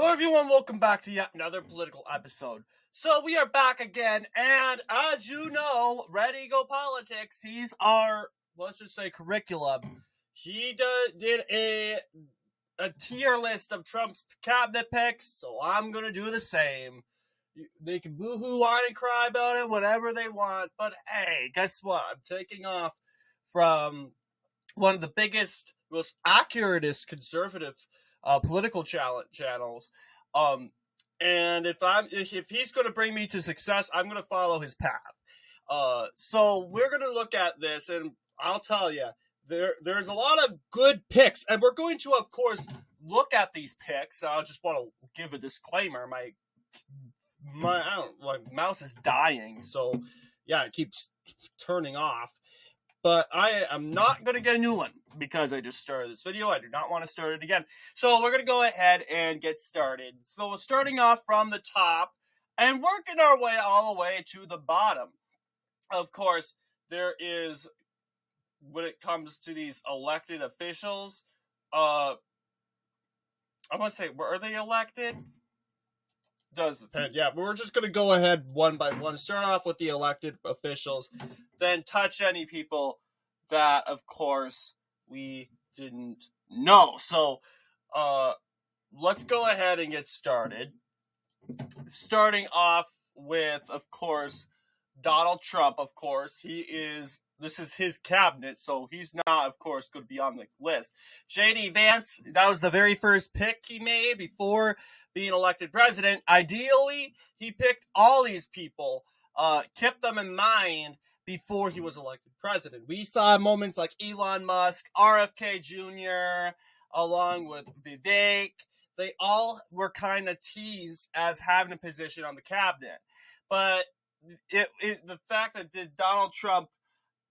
Hello everyone, welcome back to yet another political episode. So we are back again, and as you know, Ready Go Politics, he's our, let's just say, curriculum. He did a tier list of Trump's cabinet picks, so I'm gonna do the same. They can boo-hoo, whine, and cry about it, whatever they want, but hey, guess what? I'm taking off from one of the biggest, most accuratist conservative political channels, and if he's going to bring me to success, I'm going to follow his path. So we're going to look at this, and I'll tell you, there's a lot of good picks, and we're going to, of course, look at these picks. I just want to give a disclaimer. My mouse is dying, so yeah, it keeps turning off. But I am not going to get a new one because I just started this video. I do not want to start it again. So we're going to go ahead and get started. So we're starting off from the top and working our way all the way to the bottom. Of course, there is, when it comes to these elected officials, I want to say, were they elected? Does depend. Yeah, but we're just going to go ahead one by one. Start off with the elected officials, then touch any people that, of course, we didn't know. So, let's go ahead and get started. Starting off with, of course, Donald Trump, of course. This is his cabinet, so he's not, of course, going to be on the list. JD Vance, that was the very first pick he made before being elected president. Ideally, he picked all these people, kept them in mind before he was elected president. We saw moments like Elon Musk, RFK Jr., along with Vivek. They all were kind of teased as having a position on the cabinet. But the fact that did Donald Trump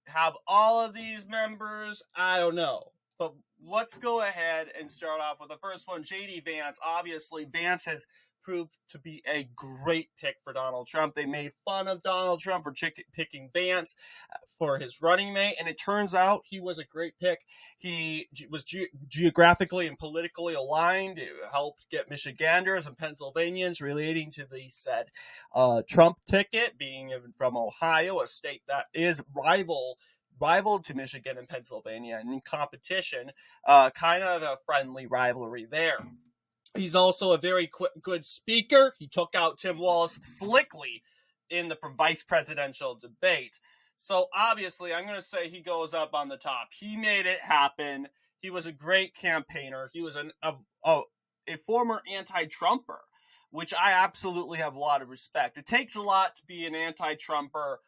have all of these members, I don't know. But let's go ahead and start off with the first one, JD Vance. Obviously, Vance has proved to be a great pick for Donald Trump. They made fun of Donald Trump for picking Vance for his running mate, and it turns out he was a great pick. He was geographically and politically aligned. It helped get Michiganders and Pennsylvanians relating to the said Trump ticket, being from Ohio, a state that is rival to Michigan and Pennsylvania, and in competition, kind of a friendly rivalry there. He's also a very good speaker. He took out Tim Walz slickly in the vice presidential debate. So obviously, I'm going to say he goes up on the top. He made it happen. He was a great campaigner. He was a former anti-Trumper, which I absolutely have a lot of respect. It takes a lot to be an anti-Trumper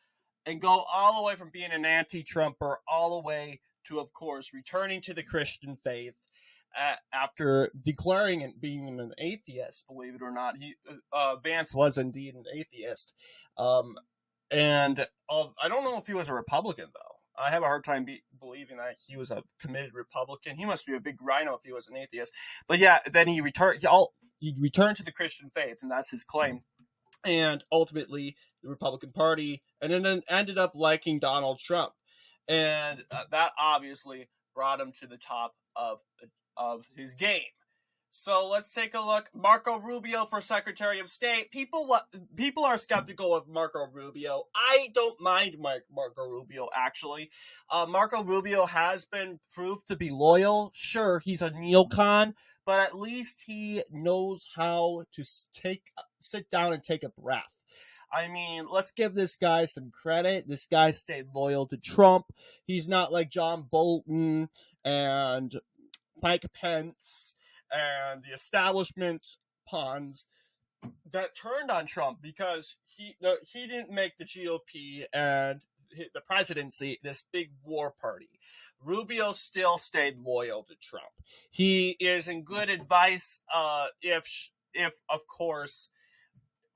and go all the way from being an anti-Trumper all the way to, of course, returning to the Christian faith after declaring and being an atheist. Believe it or not, Vance was indeed an atheist. And I don't know if he was a Republican, though. I have a hard time believing that he was a committed Republican. He must be a big rhino if he was an atheist. But yeah, then he returned to the Christian faith, and that's his claim. And ultimately, the Republican Party, and then ended up liking Donald Trump. And that obviously brought him to the top of his game. So let's take a look. Marco Rubio for Secretary of State. People are skeptical of Marco Rubio. I don't mind Marco Rubio, actually. Marco Rubio has been proved to be loyal. Sure, he's a neocon, but at least he knows how to sit down and take a breath. I mean, let's give this guy some credit. This guy stayed loyal to Trump. He's not like John Bolton and Mike Pence and the establishment pawns that turned on Trump because he didn't make the GOP and the presidency this big war party. Rubio still stayed loyal to Trump. He is in good advice if of course,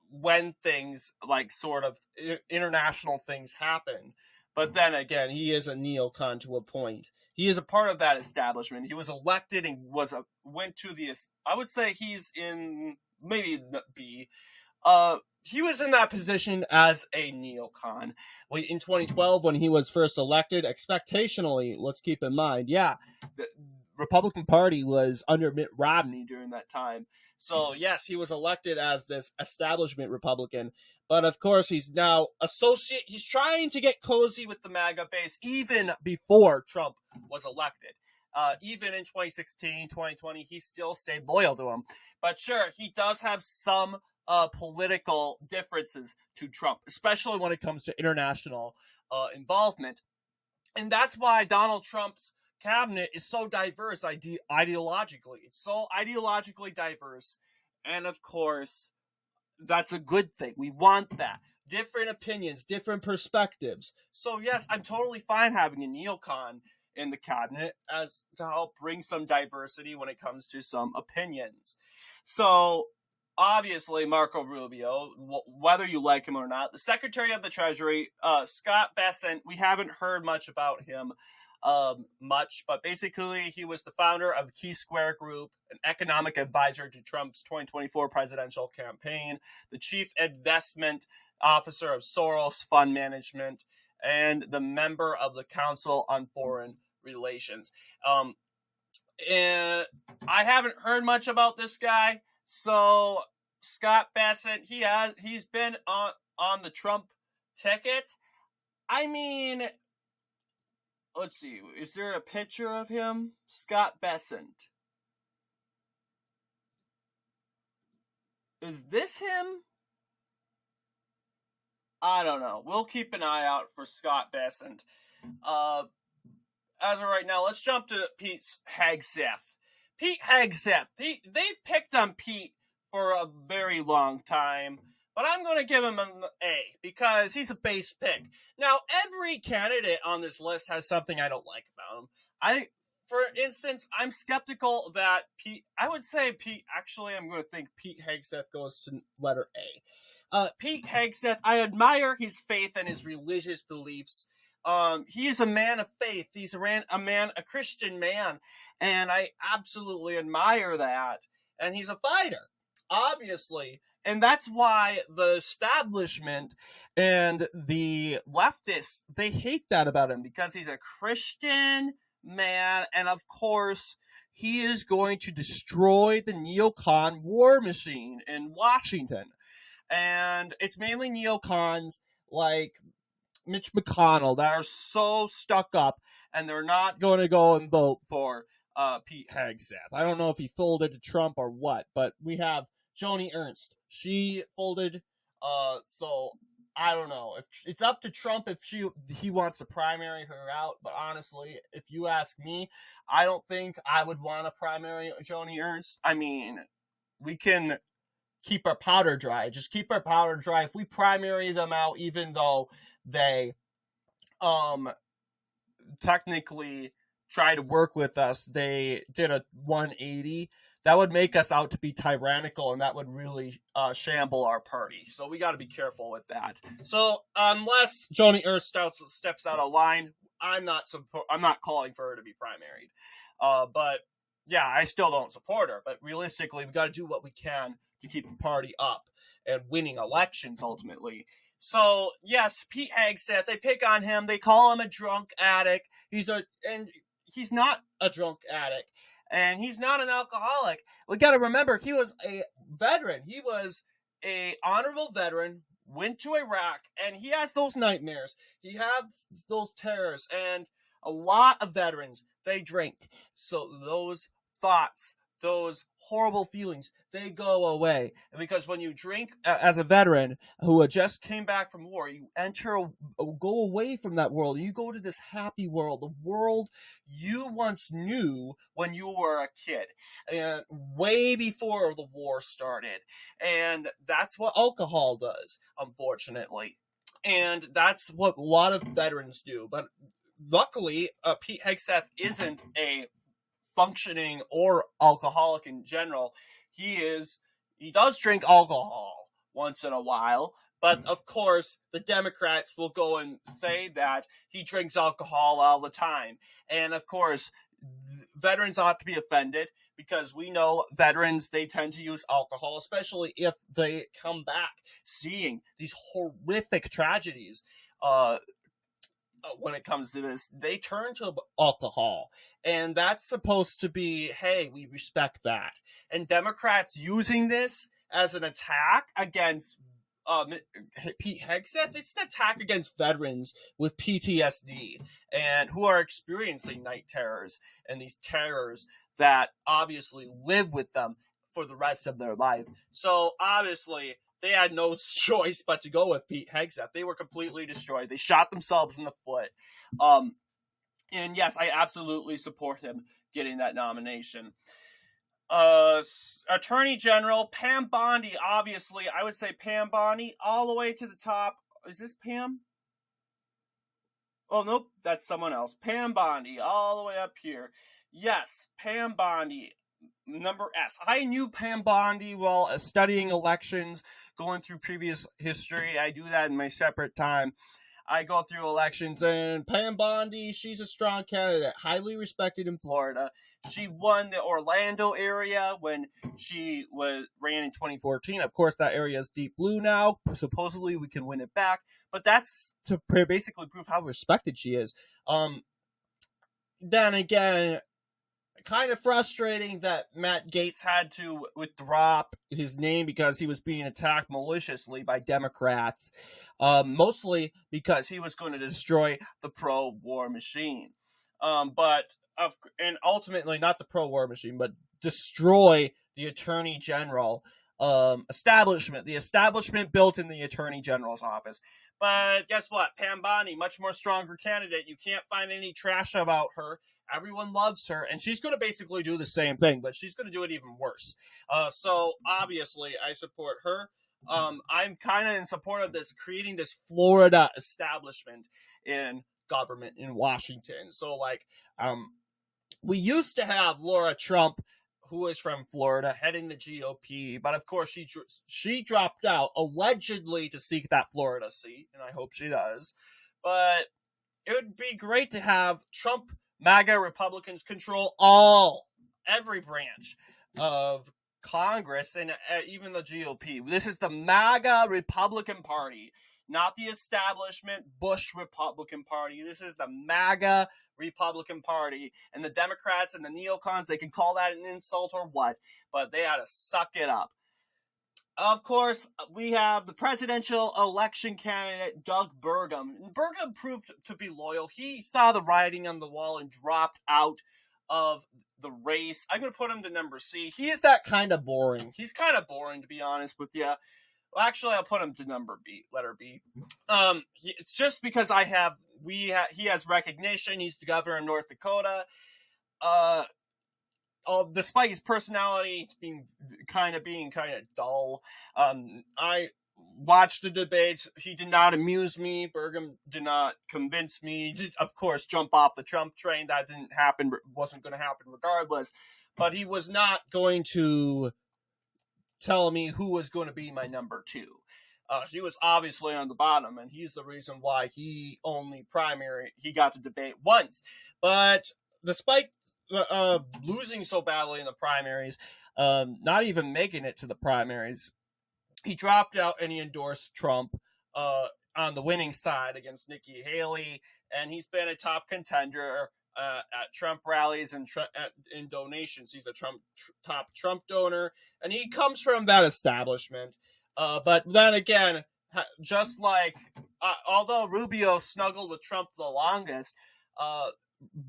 when things like sort of international things happen. But then again, he is a neocon to a point. He is a part of that establishment. He was elected and went to the, I would say he's in, maybe B. He was in that position as a neocon. In 2012, when he was first elected, expectationally, let's keep in mind, Republican Party was under Mitt Romney during that time. So, yes, he was elected as this establishment Republican. But, of course, he's now he's trying to get cozy with the MAGA base even before Trump was elected. Even in 2016, 2020, he still stayed loyal to him. But sure, he does have some political differences to Trump, especially when it comes to international involvement. And that's why Donald Trump's cabinet is so diverse ideologically. It's so ideologically diverse. And of course, that's a good thing. We want that. Different opinions, different perspectives. So yes, I'm totally fine having a neocon in the cabinet as to help bring some diversity when it comes to some opinions. So obviously, Marco Rubio, whether you like him or not, the Secretary of the Treasury, Scott Bessent, we haven't heard much about him but basically he was the founder of Key Square Group, an economic advisor to Trump's 2024 presidential campaign, the chief investment officer of Soros Fund Management, and the member of the Council on Foreign Relations. And I haven't heard much about this guy. So Scott Bessent, he's been on the Trump ticket. I mean, let's see, is there a picture of him? Scott Bessent. Is this him? I don't know. We'll keep an eye out for Scott Bessent. As of right now, let's jump to Pete Hegseth. Pete Hegseth. They've picked on Pete for a very long time, but I'm going to give him an A because he's a base pick. Now, every candidate on this list has something I don't like about him. For instance, I'm skeptical that I'm going to think Pete Hegseth goes to letter A. Pete Hegseth, I admire his faith and his religious beliefs. He is a man of faith. He's a Christian man, and I absolutely admire that. And he's a fighter, obviously. And that's why the establishment and the leftists, they hate that about him, because he's a Christian man, and of course, he is going to destroy the neocon war machine in Washington. And it's mainly neocons like Mitch McConnell that are so stuck up, and they're not going to go and vote for Pete Hegseth. I don't know if he folded to Trump or what, but we have Joni Ernst. She folded, so I don't know. If it's up to Trump if he wants to primary her out, but honestly, if you ask me, I don't think I would want to primary Joni Ernst. I mean, we can keep our powder dry. Just keep our powder dry. If we primary them out, even though they technically try to work with us, they did a 180, that would make us out to be tyrannical, and that would really shamble our party. So we got to be careful with that. So unless Joni Ernst steps out of line, I'm not calling for her to be primaried. But yeah, I still don't support her. But realistically, we got to do what we can to keep the party up and winning elections ultimately. So yes, Pete Hegseth, they pick on him. They call him a drunk addict. He's not a drunk addict. And he's not an alcoholic. We got to remember, he was a veteran. He was a honorable veteran, went to Iraq, and he has those nightmares. He has those terrors, and a lot of veterans, they drink. So those thoughts, those horrible feelings, they go away. And because when you drink as a veteran who just came back from war, you go away from that world. You go to this happy world, the world you once knew when you were a kid, and way before the war started. And that's what alcohol does, unfortunately. And that's what a lot of veterans do. But luckily, Pete Hegseth isn't a functioning or alcoholic in general. He does drink alcohol once in a while, but of course the Democrats will go and say that he drinks alcohol all the time. And of course, veterans ought to be offended, because we know veterans, they tend to use alcohol, especially if they come back seeing these horrific tragedies when it comes to this, they turn to alcohol. And that's supposed to be, hey, we respect that. And Democrats using this as an attack against Pete Hegseth, it's an attack against veterans with PTSD and who are experiencing night terrors and these terrors that obviously live with them for the rest of their life. So obviously they had no choice but to go with Pete Hegseth. They were completely destroyed. They shot themselves in the foot. And yes, I absolutely support him getting that nomination. Attorney General Pam Bondi, obviously, I would say Pam Bondi all the way to the top. Is this Pam? Oh, nope, that's someone else. Pam Bondi, all the way up here. Yes, Pam Bondi, number S. I knew Pam Bondi while studying elections, going through previous history. I do that in my separate time. I go through elections, and Pam Bondi, she's a strong candidate, highly respected in Florida. She won the Orlando area when she ran in 2014. Of course, that area is deep blue now. Supposedly, we can win it back. But that's to basically prove how respected she is. Then again, kind of frustrating that Matt Gaetz had to withdraw his name because he was being attacked maliciously by Democrats, mostly because he was going to destroy the pro-war machine. And ultimately, not the pro-war machine, but destroy the Attorney General establishment, the establishment built in the Attorney General's office. But guess what? Pam Bondi, much more stronger candidate. You can't find any trash about her. Everyone loves her, and she's going to basically do the same thing, but she's going to do it even worse. So obviously, I support her. I'm kind of in support of this, creating this Florida establishment in government in Washington. So, we used to have Laura Trump, who is from Florida, heading the GOP, but of course she dropped out, allegedly to seek that Florida seat, and I hope she does. But it would be great to have Trump MAGA Republicans control every branch of Congress and even the GOP. This is the MAGA Republican Party, not the establishment Bush Republican Party. This is the MAGA Republican Party. And the Democrats and the neocons, they can call that an insult or what, but they ought to suck it up. Of course, we have the presidential election candidate, Doug Burgum. Burgum proved to be loyal. He saw the writing on the wall and dropped out of the race. I'm going to put him to number C. He is that kind of boring. He's kind of boring, to be honest with you. Well, actually, I'll put him to number B, letter B. It's just because he has recognition. He's the governor of North Dakota. Despite his personality, it's being kind of dull. I watched the debates. He did not amuse me. Burgum did not convince me. Did, of course, jump off the Trump train. That didn't happen. Wasn't going to happen regardless. But he was not going to tell me who was going to be my number two. He was obviously on the bottom, and he's the reason why he got to debate once. But despite losing so badly in the primaries, not even making it to the primaries, he dropped out and he endorsed Trump on the winning side against Nikki Haley, and he's been a top contender at Trump rallies and in donations. He's a top Trump donor, and he comes from that establishment. But then again, just like although Rubio snuggled with Trump the longest,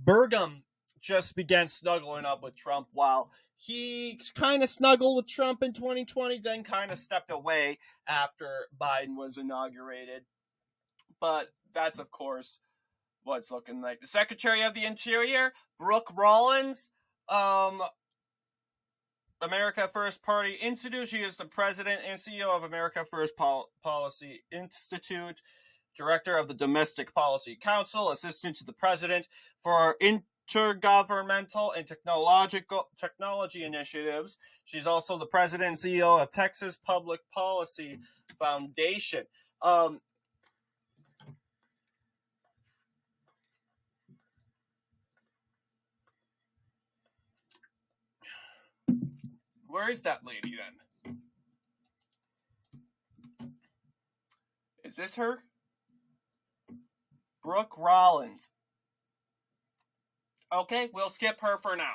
Burgum just began snuggling up with Trump while he kind of snuggled with Trump in 2020, then kind of stepped away after Biden was inaugurated. But that's, of course, what it's looking like. The Secretary of the Interior, Brooke Rollins, America First Party Institute. She is the president and CEO of America First Policy Institute, director of the Domestic Policy Council, assistant to the president for intergovernmental and technology initiatives. She's also the president and CEO of Texas Public Policy Foundation. Where is that lady then? Is this her? Brooke Rollins. Okay, we'll skip her for now.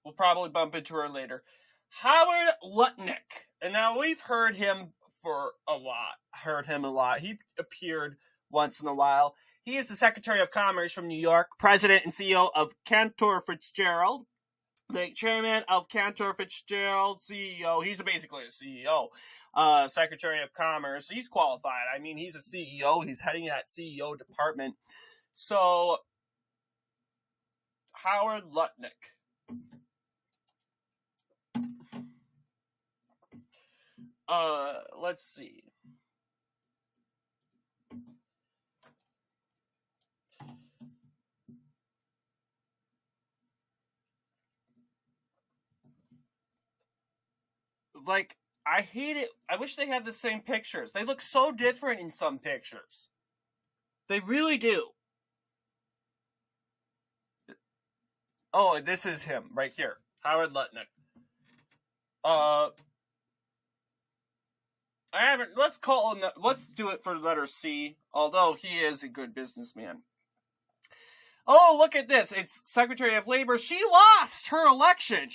We'll probably bump into her later. Howard Lutnick. And now we've heard him for a lot. He appeared once in a while. He is the Secretary of Commerce from New York, President and CEO of Cantor Fitzgerald, the Chairman of Cantor Fitzgerald, CEO. He's basically a CEO, Secretary of Commerce. He's qualified. I mean, he's a CEO. He's heading that CEO department. So, Howard Lutnick. Let's see. Like, I hate it. I wish they had the same pictures. They look so different in some pictures. They really do. Oh, this is him right here. Howard Lutnick. Let's do it for letter C, although he is a good businessman. Oh, look at this. It's Secretary of Labor. She lost her election.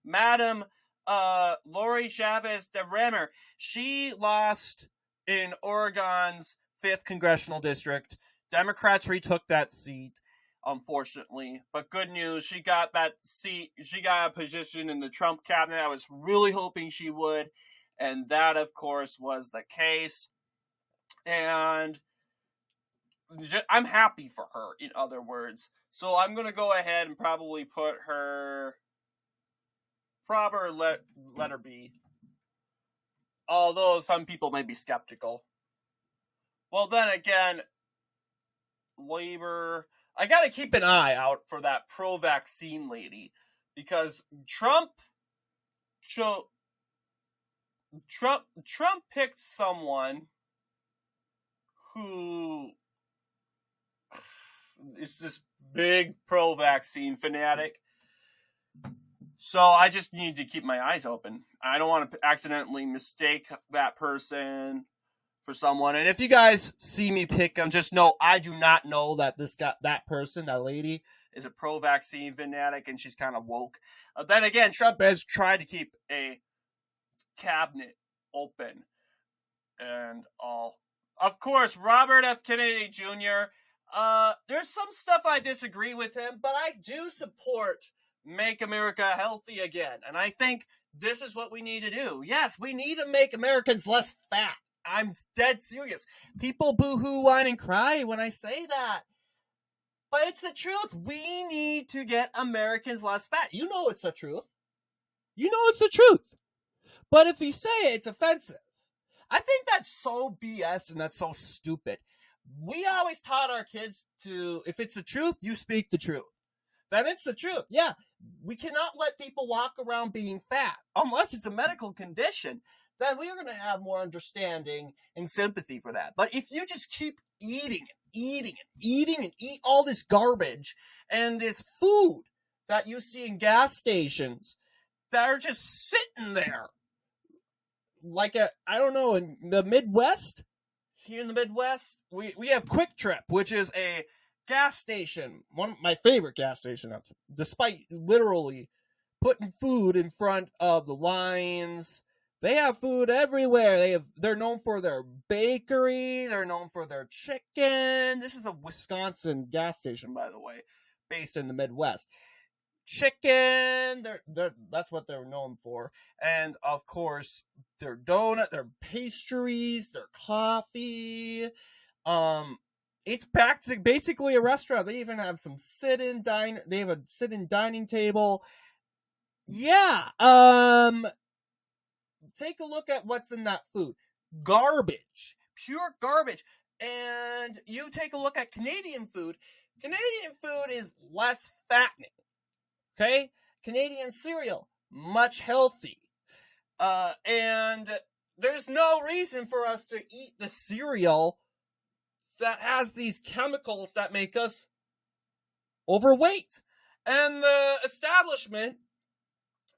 Madam Lori Chavez de Remmer. She lost in Oregon's 5th Congressional District. Democrats retook that seat, unfortunately. But good news, she got that seat. She got a position in the Trump cabinet. I was really hoping she would. And that, of course, was the case. And I'm happy for her, in other words. So I'm going to go ahead and probably put her proper letter B. Although some people may be skeptical. Well, then again, Labor... I gotta keep an eye out for that pro-vaccine lady. Because Trump picked someone who is this big pro-vaccine fanatic. So I just need to keep my eyes open. I don't want to accidentally mistake that person for someone. And if you guys see me pick them, just know I do not know that that lady, is a pro-vaccine fanatic and she's kind of woke. Then again, Trump has tried to keep a cabinet open and all. Of course, Robert F. Kennedy Jr., there's some stuff I disagree with him, but I do support Make America Healthy Again. And I think this is what we need to do. Yes, we need to make Americans less fat. I'm dead serious. People boo-hoo, whine, and cry when I say that. But it's the truth. We need to get Americans less fat. You know it's the truth. But if you say it, it's offensive. I think that's so BS and that's so stupid. We always taught our kids to, if it's the truth, you speak the truth. Then it's the truth. Yeah, we cannot let people walk around being fat unless it's a medical condition. Then we are going to have more understanding and sympathy for that. But if you just keep eating and eat all this garbage and this food that you see in gas stations that are just sitting there, like in the Midwest, here in the Midwest, we have Quick Trip, which is a gas station, one of my favorite gas stations, despite literally putting food in front of the lines. They have food everywhere. They're known for their bakery. They're known for their chicken. This is a Wisconsin gas station, by the way, based in the Midwest. Chicken, that's what they're known for. And, of course, their donut, their pastries, their coffee. It's basically a restaurant. They even have some sit-in dining table. Yeah, take a look at what's in that food. Garbage. Pure garbage. And you take a look at Canadian food. Canadian food is less fattening. Okay? Canadian cereal, much healthy. And there's no reason for us to eat the cereal that has these chemicals that make us overweight. And the establishment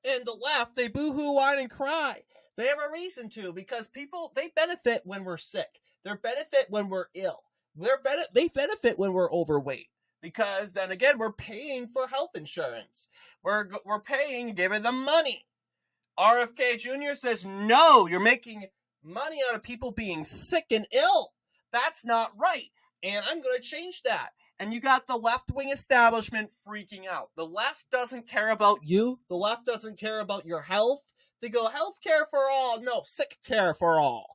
and the left, they boo-hoo, whine, and cry. They have a reason to, because people, they benefit when we're sick. They benefit when we're ill. They benefit when we're overweight. Because then again, we're paying for health insurance. We're paying, giving them money. RFK Jr. says, no, you're making money out of people being sick and ill. That's not right. And I'm going to change that. And you got the left-wing establishment freaking out. The left doesn't care about you. The left doesn't care about your health. They go, health care for all. No, sick care for all.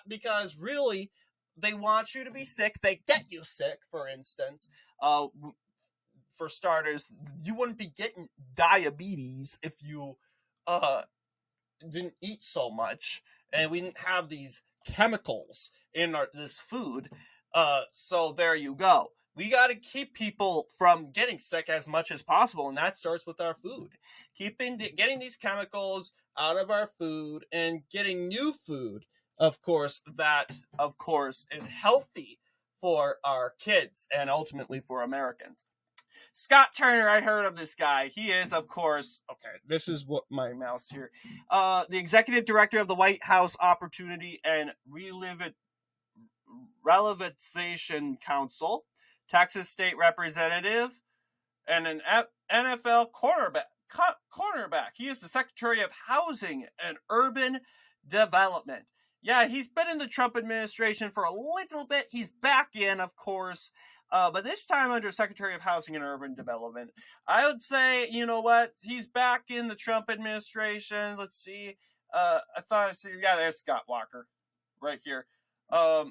Because really, they want you to be sick. They get you sick, for instance. For starters, you wouldn't be getting diabetes if you didn't eat so much. And we didn't have these chemicals in this food. So there you go. We got to keep people from getting sick as much as possible, and that starts with our food. Getting these chemicals out of our food and getting new food, of course, that, of course, is healthy for our kids and ultimately for Americans. Scott Turner, I heard of this guy. He is, of course, okay, this is what my mouse here. The executive director of the White House Opportunity and Relevization Council, Texas State Representative, and an NFL cornerback. He is the Secretary of Housing and Urban Development. Yeah, he's been in the Trump administration for a little bit. He's back in, of course, but this time under Secretary of Housing and Urban Development. I would say, you know what? He's back in the Trump administration. Let's see. There's Scott Walker right here. I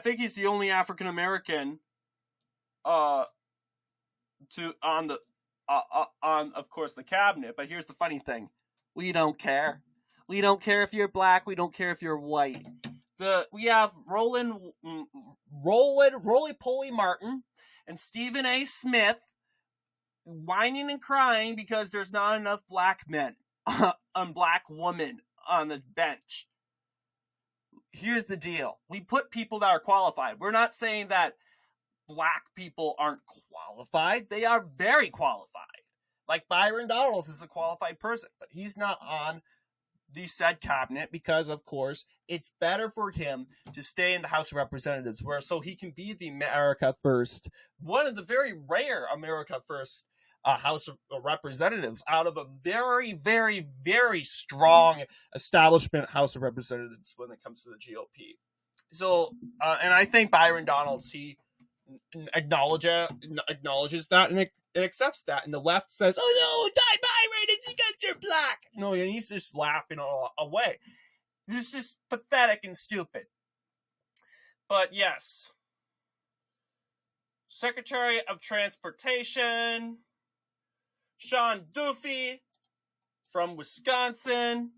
think he's the only African American on of course the cabinet. But here's the funny thing: we don't care. We don't care if you're black. We don't care if you're white. We have Roly-Poly Martin and Stephen A. Smith whining and crying because there's not enough black men and black women on the bench. Here's the deal. We put people that are qualified. We're not saying that black people aren't qualified. They are very qualified. Like Byron Donalds is a qualified person, but he's not on the said cabinet because, of course, it's better for him to stay in the House of Representatives, so he can be the America First, one of the very rare America First House of Representatives out of a very, very, very strong establishment House of Representatives when it comes to the GOP. So, and I think Byron Donalds, he acknowledges that and accepts that, and the left says, "Oh no, die Byron! It's because you're black." No, and he's just laughing away. This is just pathetic and stupid. But yes, Secretary of Transportation Sean Duffy from Wisconsin.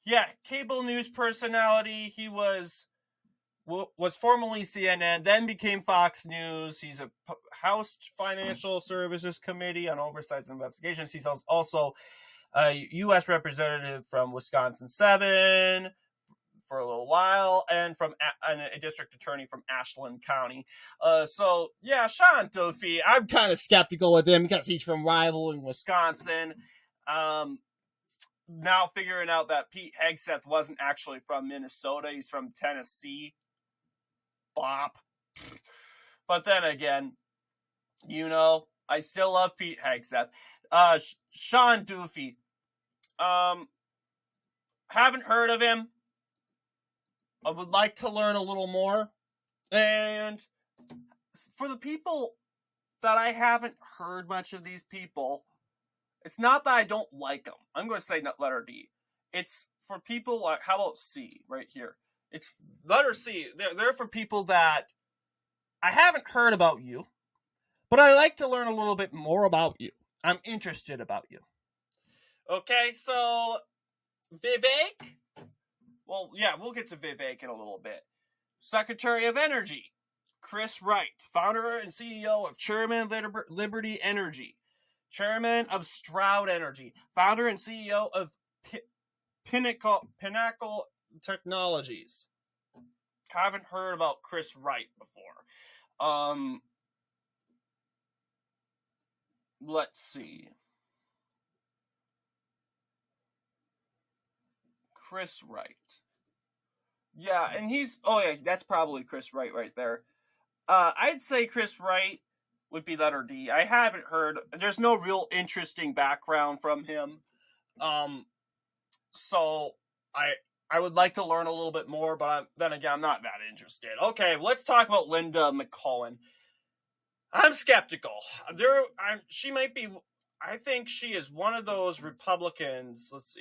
Yeah, cable news personality. He was formerly CNN, then became Fox News. He's a House Financial Services Committee on Oversight and Investigations. He's also a U.S. representative from Wisconsin 7 for a little while, and a district attorney from Ashland County. So, yeah, Sean Duffy, I'm kind of skeptical with him because he's from rival in Wisconsin. Now figuring out that Pete Hegseth wasn't actually from Minnesota. He's from Tennessee. Bop. But then again, I still love Pete Hegseth. Sean Duffy. Haven't heard of him. I would like to learn a little more. And for the people that I haven't heard much of these people, it's not that I don't like them. I'm going to say letter D. It's for people like, how about C right here? It's letter C. They're for people that I haven't heard about you, but I like to learn a little bit more about you. I'm interested about you. Okay, so Vivek. Well, yeah, we'll get to Vivek in a little bit. Secretary of Energy, Chris Wright, founder and CEO of Chairman Liberty Energy, Chairman of Stroud Energy, founder and CEO of Pinnacle Technologies. Haven't heard about Chris Wright before. Let's see. Chris Wright. Yeah, and that's probably Chris Wright right there. I'd say Chris Wright would be letter D. I haven't heard, there's no real interesting background from him. So I would like to learn a little bit more, but then again, I'm not that interested. Okay, let's talk about Linda McCullen. I'm skeptical. She might be. I think she is one of those Republicans. Let's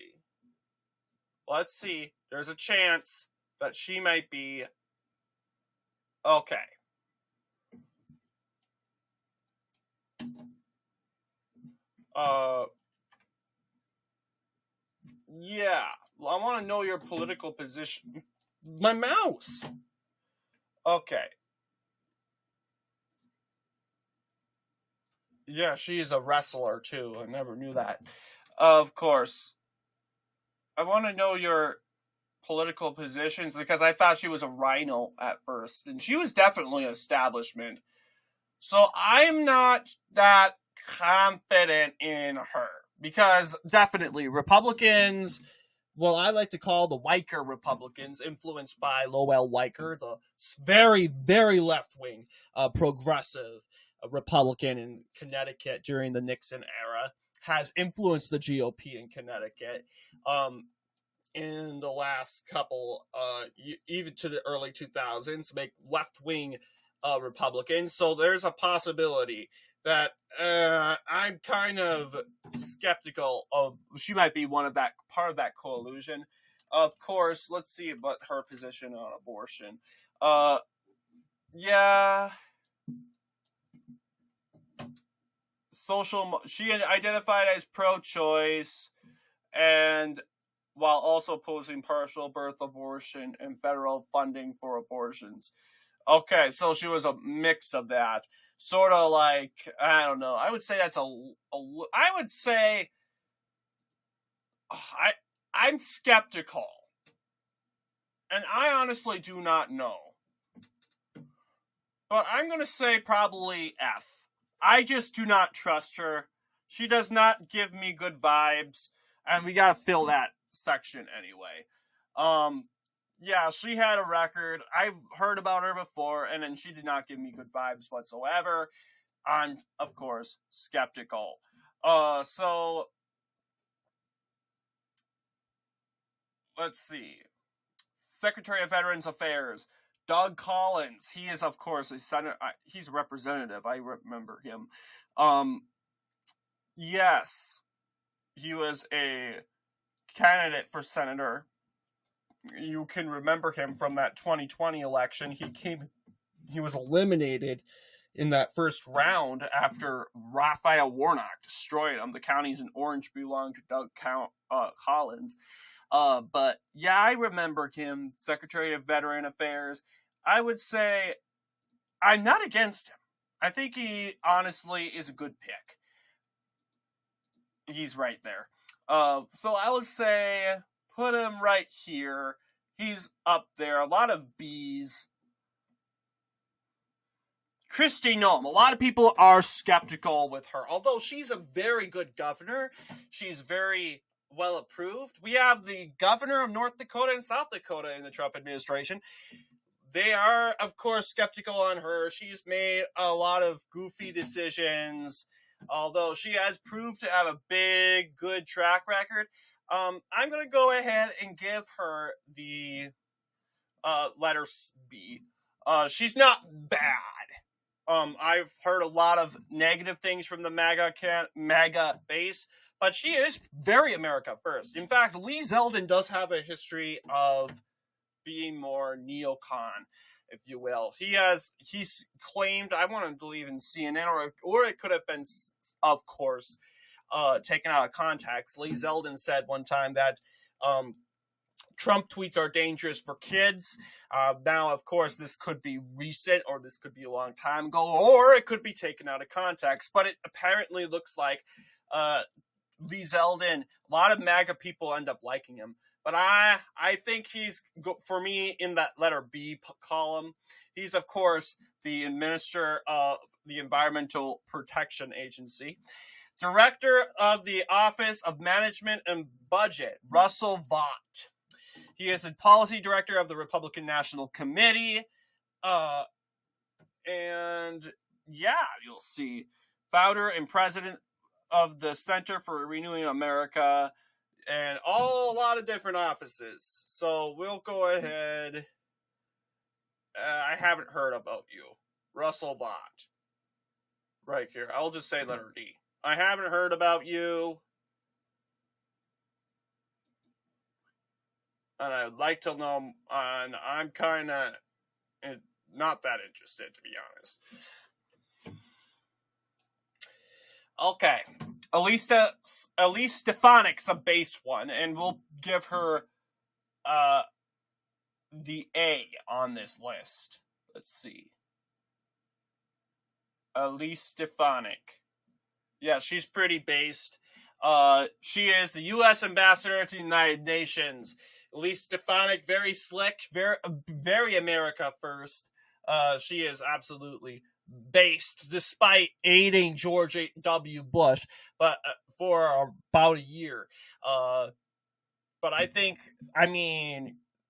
see. There's a chance that she might be. Okay. Yeah. I want to know your political position. My mouse. Okay. Yeah, she's a wrestler too. I never knew that. Of course. I want to know your political positions because I thought she was a rhino at first, and she was definitely establishment. So I'm not that confident in her because definitely Republicans, well, I like to call the Weicker Republicans, influenced by Lowell Weicker, the very, very left-wing, progressive Republican in Connecticut during the Nixon era, has influenced the GOP in Connecticut in the last couple, even to the early 2000s, make left-wing Republicans. So there's a possibility that I'm kind of skeptical of. She might be part of that coalition. Of course, let's see about her position on abortion. Yeah. She identified as pro-choice, and while also opposing partial birth abortion and federal funding for abortions. Okay, so she was a mix of that. Sort of like, I don't know. I would say that's I would say I'm skeptical. And I honestly do not know. But I'm going to say probably F. I just do not trust her. She does not give me good vibes. And we got to fill that section anyway. Yeah, she had a record. I've heard about her before, and then she did not give me good vibes whatsoever. I'm, of course, skeptical. So let's see. Secretary of Veterans Affairs, Doug Collins. He is, of course, a senator. He's a representative. I remember him. Yes, he was a candidate for senator. You can remember him from that 2020 election. He was eliminated in that first round after Raphael Warnock destroyed him. The counties in Orange belonged to Doug Collins. But yeah, I remember him, Secretary of Veteran Affairs. I would say I'm not against him. I think he honestly is a good pick. He's right there. So I would say put him right here. He's up there. A lot of B's. Kristi Noem. A lot of people are skeptical with her. Although she's a very good governor. She's very well approved. We have the governor of North Dakota and South Dakota in the Trump administration. They are, of course, skeptical on her. She's made a lot of goofy decisions, although she has proved to have a big, good track record. I'm going to go ahead and give her the letter B. She's not bad. I've heard a lot of negative things from the MAGA base, but she is very America first. In fact, Lee Zeldin does have a history of being more neocon, if you will. He's claimed, I want to believe in CNN, or it could have been, of course, taken out of context. Lee Zeldin said one time that Trump tweets are dangerous for kids. Now, of course, this could be recent, or this could be a long time ago, or it could be taken out of context. But it apparently looks like Lee Zeldin, a lot of MAGA people end up liking him. But I think he's, for me, in that letter B column. He's, of course, the administrator of the Environmental Protection Agency. Director of the Office of Management and Budget, Russell Vought. He is the policy director of the Republican National Committee. And yeah, you'll see. Founder and president of the Center for Renewing America, and a lot of different offices. So we'll go ahead. I haven't heard about you. Russell Vaught. Right here. I'll just say letter D. I haven't heard about you. And I'd like to know, and I'm kind of not that interested, to be honest. Okay. Elise Stefanik's a base one, and we'll give her the A on this list. Let's see. Elise Stefanik. Yeah, she's pretty based. She is the U.S. ambassador to the United Nations. Elise Stefanik, very slick, very America first. She is absolutely based, despite aiding George W. Bush, but for about a year. But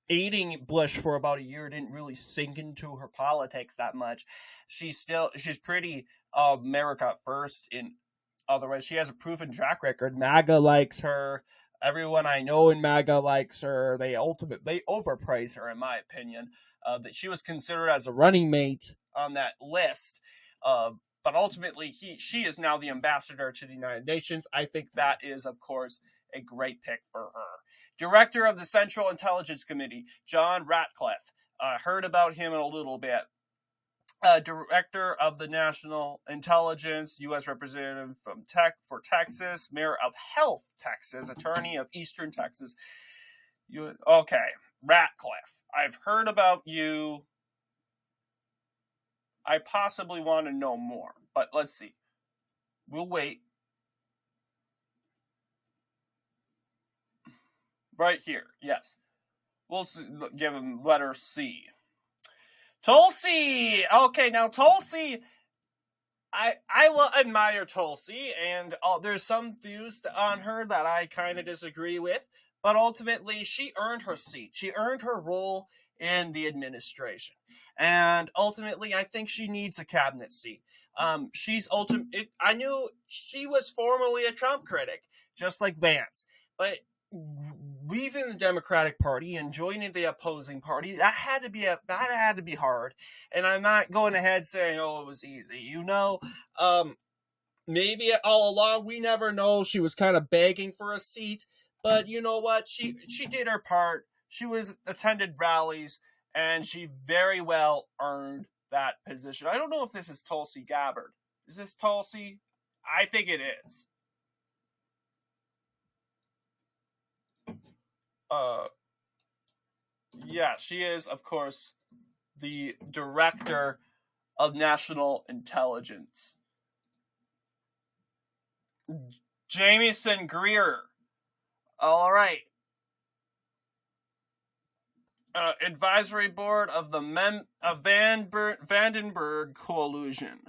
aiding Bush for about a year didn't really sink into her politics that much. She's pretty America first in other ways. She has a proven track record. MAGA likes her. Everyone I know in MAGA likes her. They overpraise her, in my opinion. That she was considered as a running mate on that list. But ultimately, she is now the ambassador to the United Nations. I think that is, of course, a great pick for her. Director of the Central Intelligence Committee, John Ratcliffe. Heard about him in a little bit. Director of the National Intelligence, U.S. Representative for Texas, Mayor of Health, Texas, Attorney of Eastern Texas. Okay, Ratcliffe. I've heard about you. I possibly want to know more, but let's see. We'll wait. Right here, yes. We'll give him letter C. Tulsi! Okay, now Tulsi, I will admire Tulsi, and there's some views on her that I kind of disagree with, but ultimately she earned her seat. She earned her role in the administration, and ultimately I think she needs a cabinet seat. I knew she was formerly a Trump critic, just like Vance, but leaving the Democratic Party and joining the opposing party, that had to be hard. And I'm not going ahead saying, oh, it was easy. Maybe all along, we never know. She was kind of begging for a seat, but you know what? She did her part. She attended rallies, and she very well earned that position. I don't know if this is Tulsi Gabbard. Is this Tulsi? I think it is. Yeah, she is, of course, the Director of National Intelligence. Jamieson Greer. All right. Advisory Board of the Vandenberg Coalition.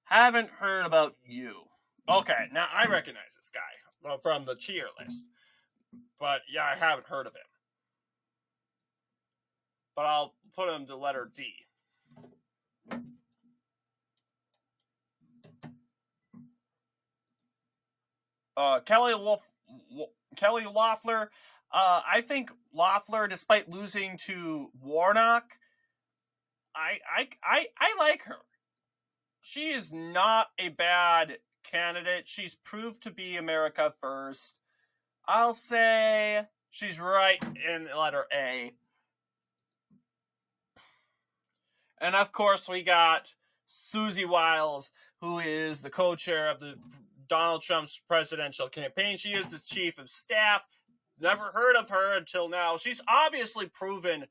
Haven't heard about you. Okay, now I recognize this guy from the tier list. But yeah, I haven't heard of him. But I'll put him to letter D. Kelly Loeffler. I think Loeffler, despite losing to Warnock, I like her. She is not a bad candidate. She's proved to be America first. I'll say she's right in letter A. And of course, we got Susie Wiles, who is the co-chair of the Donald Trump's presidential campaign. She is the chief of staff. Never heard of her until now. She's obviously proven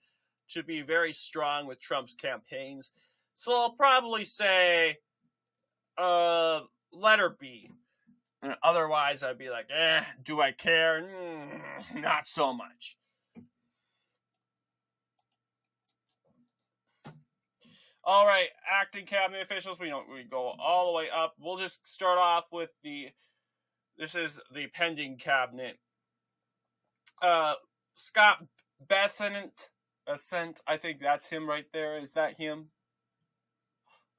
to be very strong with Trump's campaigns. So I'll probably say letter B. And otherwise, I'd be like, do I care? Not so much. All right, acting cabinet officials. We go all the way up. We'll just start off with this is the pending cabinet. Scott Bessent. I think that's him right there. Is that him?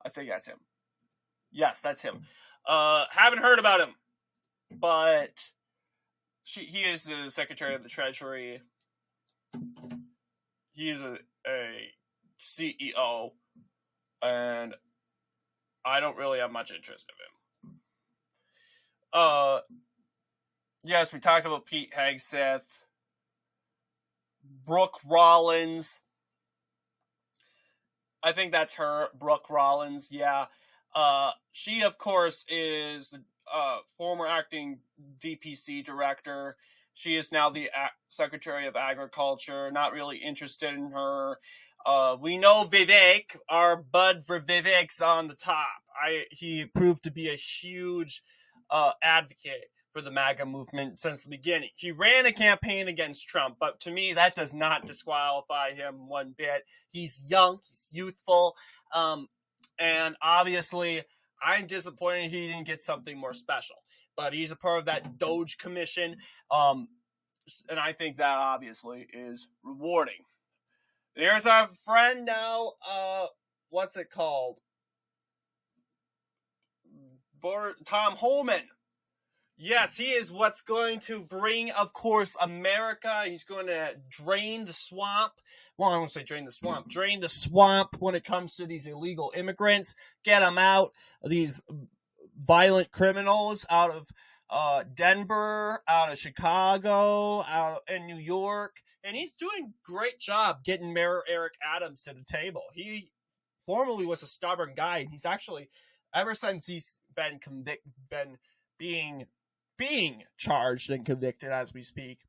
I think that's him. Yes, that's him. Haven't heard about him, but he is the Secretary of the Treasury. He is a CEO, and I don't really have much interest in him. Yes, we talked about Pete Hegseth, Brooke Rollins. I think that's her, Brooke Rollins, yeah. She, of course, is former acting DPC director. She is now the Secretary of Agriculture. Not really interested in her. We know Vivek, our bud for Vivek's on the top. He proved to be a huge advocate for the MAGA movement since the beginning. He ran a campaign against Trump, but to me, that does not disqualify him one bit. He's young, he's youthful, and obviously, I'm disappointed he didn't get something more special. But he's a part of that Doge Commission, and I think that obviously is rewarding. There's our friend now, what's it called? Tom Homan. Yes, he is what's going to bring, of course, America. He's going to drain the swamp. Well, I won't say drain the swamp. Drain the swamp when it comes to these illegal immigrants. Get them out. These violent criminals out of Denver, out of Chicago, in New York. And he's doing a great job getting Mayor Eric Adams to the table. He formerly was a stubborn guy. And he's actually, ever since he's been being charged and convicted as we speak,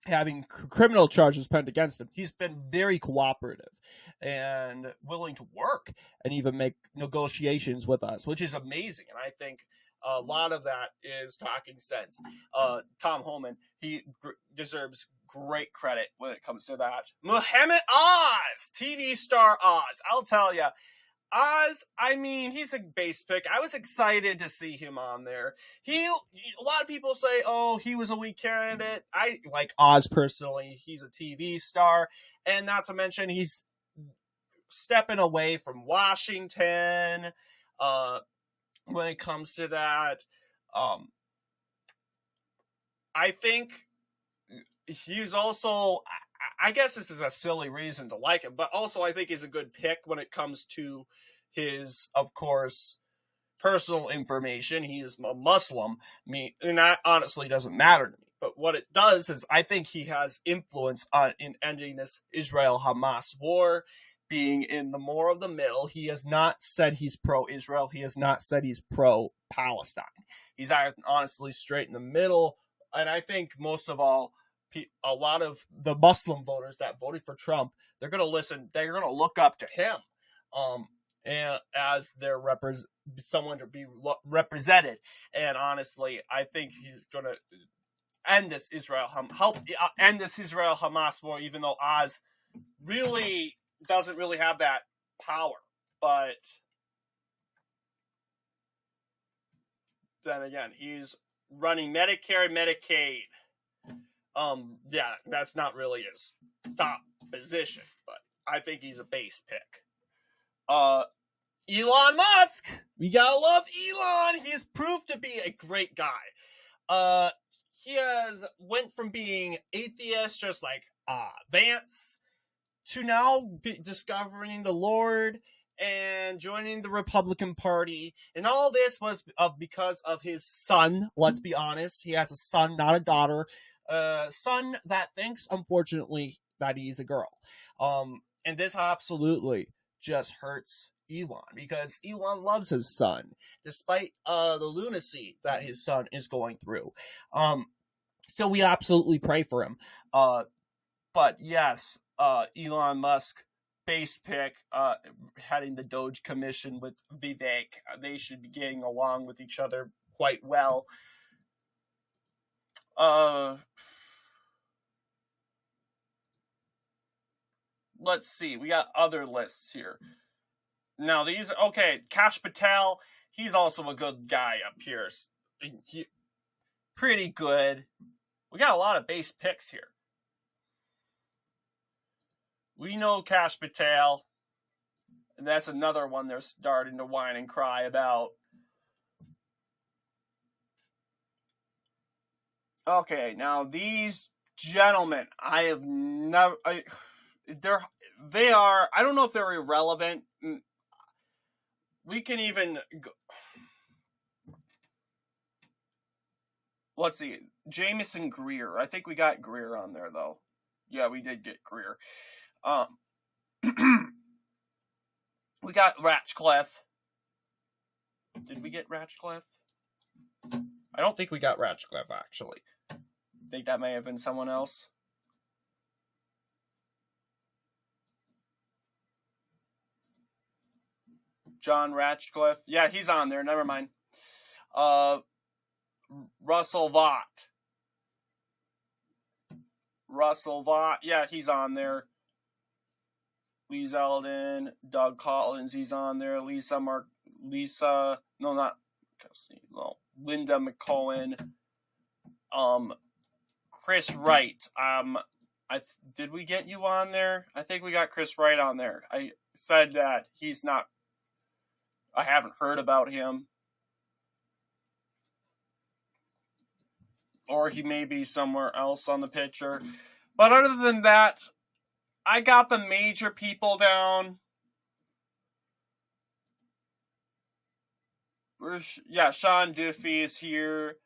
having criminal charges penned against him, he's been very cooperative and willing to work and even make negotiations with us, which is amazing. And I think a lot of that is talking sense. Tom Homan, he deserves great credit when it comes to that. McMahon Oz, TV star Oz. I'll tell you, Oz, I mean, he's a base pick. I was excited to see him on there. A lot of people say, oh, he was a weak candidate. I like Oz personally. He's a TV star. And not to mention, he's stepping away from Washington when it comes to that. I think he's also, I guess this is a silly reason to like him, but also I think he's a good pick when it comes to his, of course, personal information. He is a Muslim, and that honestly doesn't matter to me. But what it does is I think he has influence in ending this Israel-Hamas war, being in the more of the middle. He has not said he's pro-Israel. He has not said he's pro-Palestine. He's honestly straight in the middle, and I think most of all, a lot of the Muslim voters that voted for Trump, they're going to listen. They're going to look up to him, and as their someone to be represented. And honestly, I think he's going to end this help end this Israel-Hamas war. Even though Oz really doesn't really have that power, but then again, he's running Medicare and Medicaid. Yeah, that's not really his top position, but I think he's a base pick. Elon Musk! We gotta love Elon! He's proved to be a great guy. He went from being atheist, just like Vance, to now discovering the Lord and joining the Republican Party. And all this was because of his son, let's be honest. He has a son, not a daughter. Son that thinks, unfortunately, that he's a girl. And this absolutely just hurts Elon, because Elon loves his son, despite the lunacy that his son is going through. So we absolutely pray for him. But yes, Elon Musk, base pick, heading the Doge Commission with Vivek. They should be getting along with each other quite well. Let's see. We got other lists here. Now these, okay, Kash Patel, he's also a good guy up here. Pretty good. We got a lot of base picks here. We know Kash Patel. And that's another one they're starting to whine and cry about. Okay, now these gentlemen, I have never... They are... I don't know if they're irrelevant. We can even... Let's see. Jameson Greer. I think we got Greer on there, though. Yeah, we did get Greer. We got Ratcliffe. Did we get Ratcliffe? I don't think we got Ratcliffe, actually. I think that may have been someone else. John Ratcliffe. Yeah, he's on there. Never mind. Russell Vought. Yeah, he's on there. Lee Zeldin, Doug Collins, he's on there. Linda McCohen. Chris Wright. Did we get you on there? I think we got Chris Wright on there. I said that he's not. I haven't heard about him. Or he may be somewhere else on the picture. But other than that, I got the major people down. Yeah, Sean Duffy is here.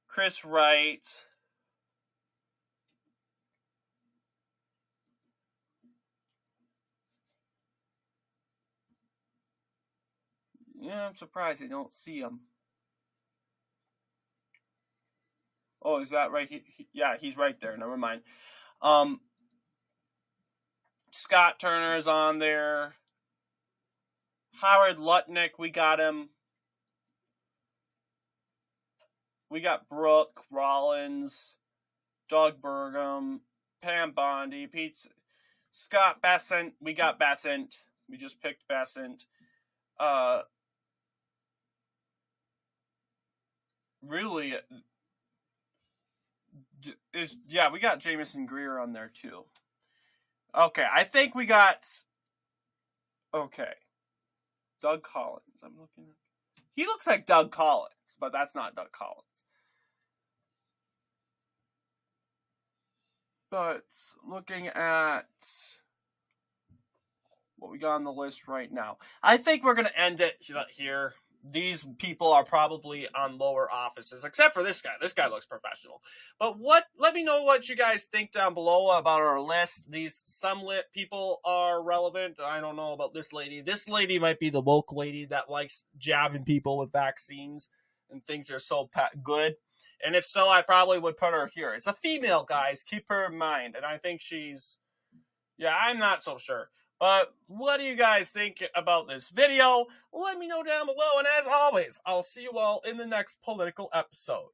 Chris Wright. Yeah, I'm surprised I don't see him. Oh, is that right? Yeah, he's right there. Never mind. Scott Turner is on there. Howard Lutnick, we got him. We got Brooke Rollins, Doug Burgum, Pam Bondi, Scott Bessent. We got Bessent. We just picked Bessent. Really, we got Jameson Greer on there too. Okay, I think we got. Okay, Doug Collins. I'm looking. He looks like Doug Collins, but that's not Doug Collins. But looking at what we got on the list right now, I think we're going to end it here. These people are probably on lower offices, except for this guy. This guy looks professional. But let me know what you guys think down below about our list. Some people are relevant. I don't know about this lady. This lady might be the woke lady that likes jabbing people with vaccines and thinks they're so good. And if so, I probably would put her here. It's a female, guys. Keep her in mind. And I think I'm not so sure. But what do you guys think about this video? Let me know down below. And as always, I'll see you all in the next political episode.